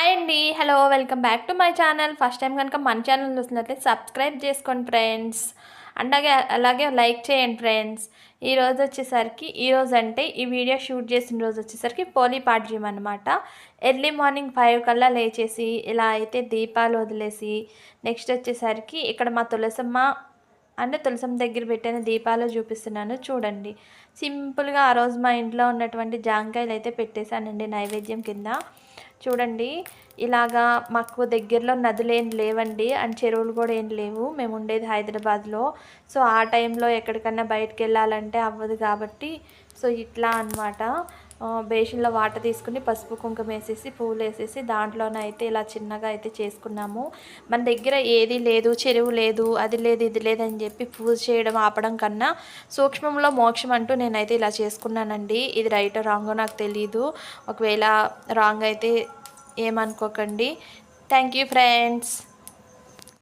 Hi అండి. Hello! Welcome back to my channel. First time కనుక మన ఛానల్ చూసినట్లయితే సబ్స్క్రైబ్ చేసుకోండి ఫ్రెండ్స్. అలాగే లైక్ చేయండి ఫ్రెండ్స్. ఈరోజు అంటే ఈ వీడియో షూట్ చేసిన రోజు వచ్చేసరికి పోలీ పాడ్యం అనమాట. ఎర్లీ మార్నింగ్ 5 కల్లా లేచేసి ఇలా అయితే దీపాలు వదిలేసి నెక్స్ట్ వచ్చేసరికి ఇక్కడ మా తులసమ్మ దగ్గర పెట్టిన దీపాలు చూపిస్తున్నాను చూడండి. సింపుల్గా ఆ రోజు మా ఇంట్లో ఉన్నటువంటి జాంకాయలు అయితే పెట్టేశానండి నైవేద్యం కింద. చూడండి ఇలాగా మాకు దగ్గరలో నదులు ఏం లేవండి అండ్ చెరువులు కూడా ఏం లేవు. మేము ఉండేది హైదరాబాద్లో. సో ఆ టైంలో ఎక్కడికన్నా బయటకు వెళ్ళాలంటే అవ్వదు కాబట్టి సో ఇట్లా అనమాట. బేషన్లో వాటర్ తీసుకుని పసుపు కుంకుమ వేసేసి పువ్వులు వేసేసి దాంట్లోనైతే ఇలా చిన్నగా అయితే చేసుకున్నాము. మన దగ్గర ఏది లేదు, చెరువు లేదు, అది లేదు ఇది లేదని చెప్పి పూజ చేయడం ఆపడం కన్నా సూక్ష్మంలో మోక్షం అంటూ నేనైతే ఇలా చేసుకున్నానండి. ఇది రైటో రాంగో నాకు తెలీదు. ఒకవేళ రాంగ్ అయితే ఏమనుకోకండి. Thank you friends.